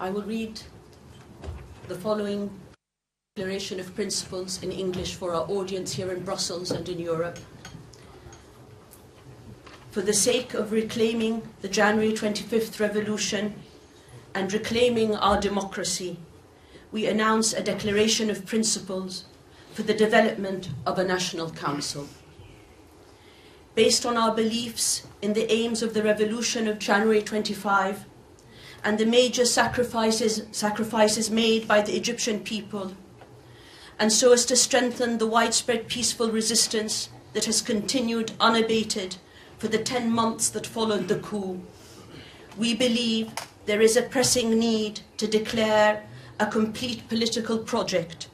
I will read the following Declaration of Principles in English for our audience here in Brussels and in Europe. For the sake of reclaiming the January 25th revolution and reclaiming our democracy, we announce a Declaration of Principles for the development of a National Council. Based on our beliefs in the aims of the revolution of January 25 and the major sacrifices made by the Egyptian people, and so as to strengthen the widespread peaceful resistance that has continued unabated for the 10 months that followed the coup, we believe there is a pressing need to declare a complete political project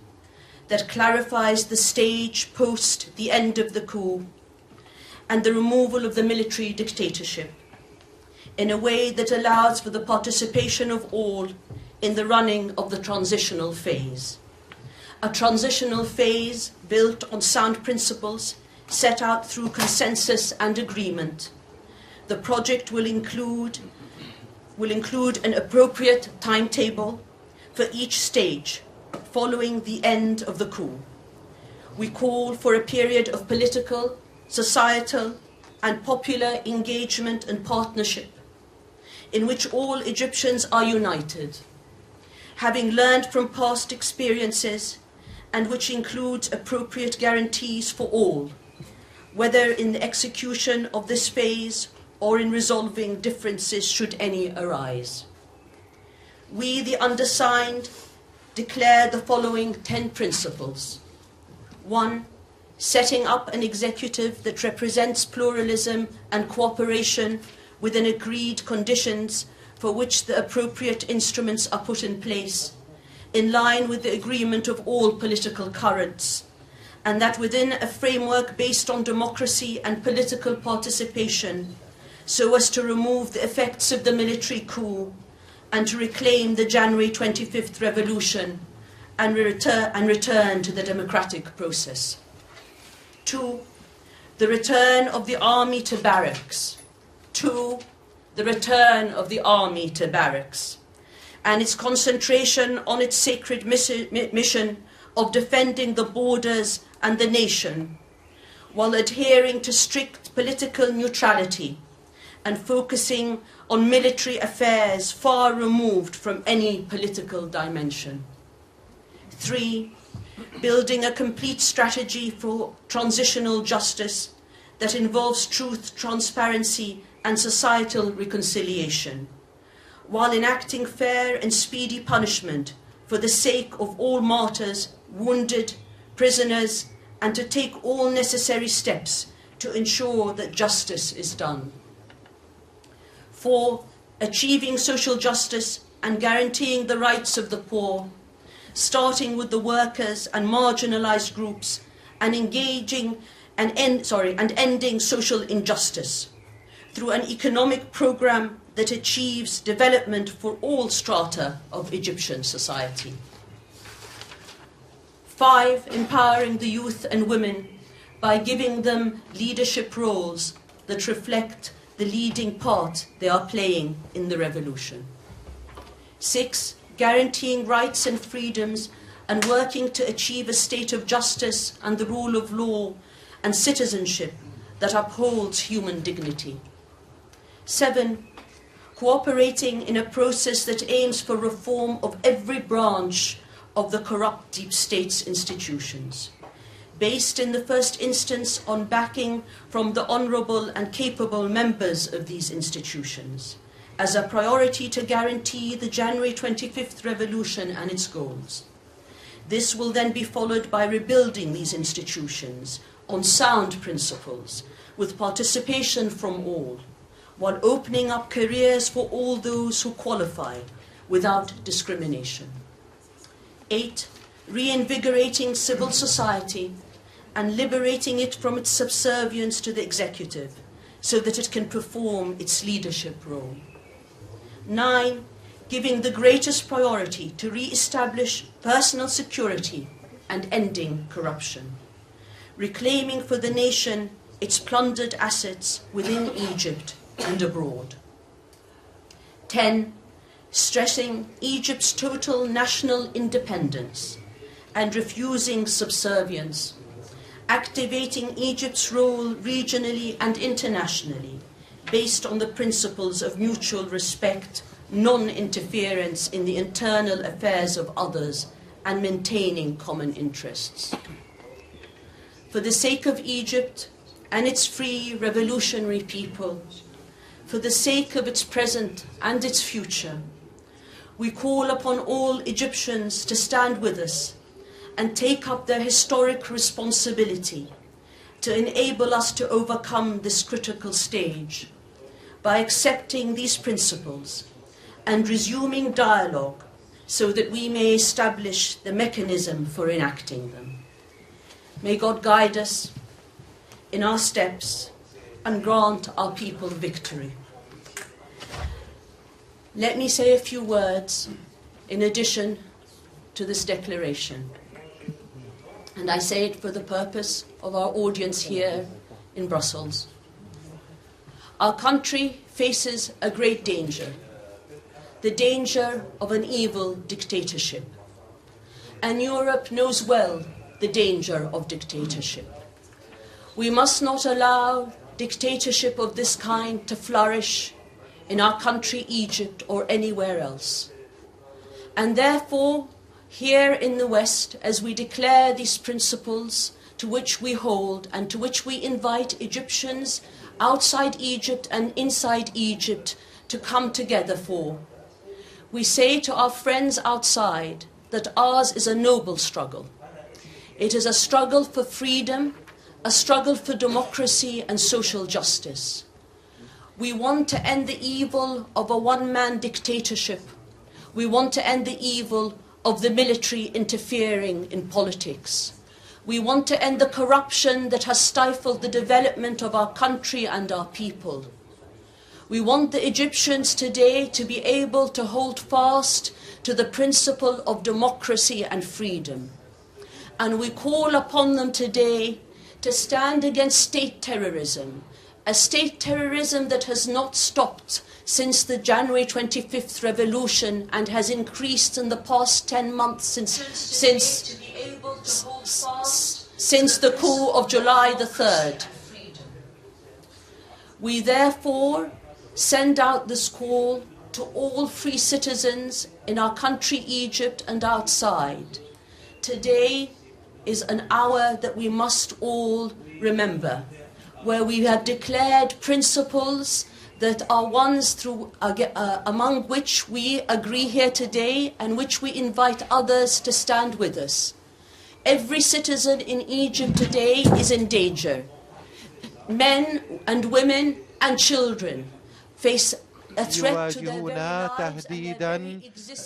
that clarifies the stage post the end of the coup and the removal of the military dictatorship in a way that allows for the participation of all in the running of the transitional phase. A transitional phase built on sound principles set out through consensus and agreement. The project will include an appropriate timetable for each stage following the end of the coup. We call for a period of political, societal, and popular engagement and partnership in which all Egyptians are united, having learned from past experiences, and which includes appropriate guarantees for all, whether in the execution of this phase or in resolving differences should any arise. We, the undersigned, declare the following 10 principles. 1. Setting up an executive that represents pluralism and cooperation within agreed conditions for which the appropriate instruments are put in place, in line with the agreement of all political currents, and that within a framework based on democracy and political participation, so as to remove the effects of the military coup and to reclaim the January 25th revolution and return to the democratic process. 2. The return of the army to barracks. 2. The return of the army to barracks and its concentration on its sacred mission of defending the borders and the nation, while adhering to strict political neutrality and focusing on military affairs far removed from any political dimension. 3. Building a complete strategy for transitional justice that involves truth, transparency, and societal reconciliation, while enacting fair and speedy punishment for the sake of all martyrs, wounded, prisoners, and to take all necessary steps to ensure that justice is done. 4. Achieving social justice and guaranteeing the rights of the poor, starting with the workers and marginalized groups, and ending social injustice through an economic program that achieves development for all strata of Egyptian society. 5. Empowering the youth and women by giving them leadership roles that reflect the leading part they are playing in the revolution. 6. Guaranteeing rights and freedoms and working to achieve a state of justice and the rule of law and citizenship that upholds human dignity. 7. Cooperating in a process that aims for reform of every branch of the corrupt deep state's institutions, based in the first instance on backing from the honourable and capable members of these institutions, as a priority to guarantee the January 25th revolution and its goals. This will then be followed by rebuilding these institutions on sound principles, with participation from all, while opening up careers for all those who qualify without discrimination. 8. Reinvigorating civil society and liberating it from its subservience to the executive so that it can perform its leadership role. 9. Giving the greatest priority to re-establish personal security and ending corruption. Reclaiming for the nation its plundered assets within Egypt and abroad. 10. stressing Egypt's total national independence and refusing subservience, activating Egypt's role regionally and internationally based on the principles of mutual respect, non-interference in the internal affairs of others, and maintaining common interests. For the sake of Egypt and its free revolutionary people, for the sake of its present and its future, we call upon all Egyptians to stand with us and take up their historic responsibility to enable us to overcome this critical stage by accepting these principles and resuming dialogue so that we may establish the mechanism for enacting them. May God guide us in our steps and grant our people victory. Let me say a few words in addition to this declaration. And I say it for the purpose of our audience here in Brussels. Our country faces a great danger, the danger of an evil dictatorship. And Europe knows well the danger of dictatorship. We must not allow dictatorship of this kind to flourish in our country, Egypt, or anywhere else. And therefore, here in the West, as we declare these principles to which we hold and to which we invite Egyptians outside Egypt and inside Egypt to come together for, we say to our friends outside that ours is a noble struggle. It is a struggle for freedom, a struggle for democracy and social justice. We want to end the evil of a one-man dictatorship. We want to end the evil of the military interfering in politics. We want to end the corruption that has stifled the development of our country and our people. We want the Egyptians today to be able to hold fast to the principle of democracy and freedom. And we call upon them today to stand against state terrorism, a state terrorism that has not stopped since the January 25th revolution and has increased in the past 10 months since the coup of July the 3rd. We therefore send out this call to all free citizens in our country, Egypt, and outside. Today is an hour that we must all remember, where we have declared principles that are ones through, among which we agree here today and which we invite others to stand with us. Every citizen in Egypt today is in danger. Men and women and children face يواجهون تهديدا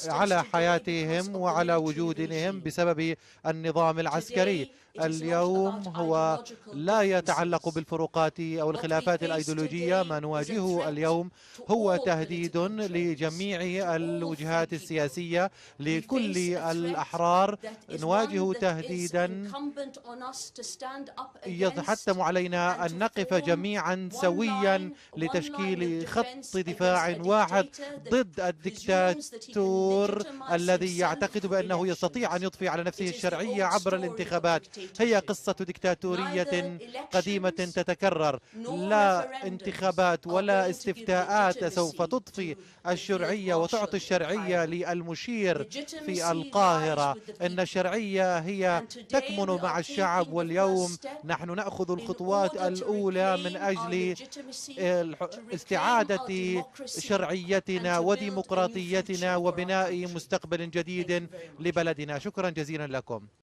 على حياتهم وعلى وجودهم بسبب النظام العسكري. اليوم هو لا يتعلق بالفروقات أو الخلافات الأيديولوجية. ما نواجهه اليوم هو تهديد لجميع الوجهات السياسية، لكل الأحرار. نواجه تهديدا يتحتم علينا أن نقف جميعا سويا لتشكيل خط دفاع واحد ضد الدكتاتور الذي يعتقد بأنه يستطيع أن يضفي على نفسه الشرعية عبر الانتخابات. هي قصة ديكتاتورية قديمة تتكرر. لا انتخابات ولا استفتاءات سوف تضفي الشرعية وتعطي الشرعية للمشير في القاهرة. إن الشرعية هي تكمن مع الشعب، واليوم نحن نأخذ الخطوات الأولى من أجل استعادة شرعيتنا وديمقراطيتنا وبناء مستقبل جديد لبلدنا. شكرا جزيلا لكم.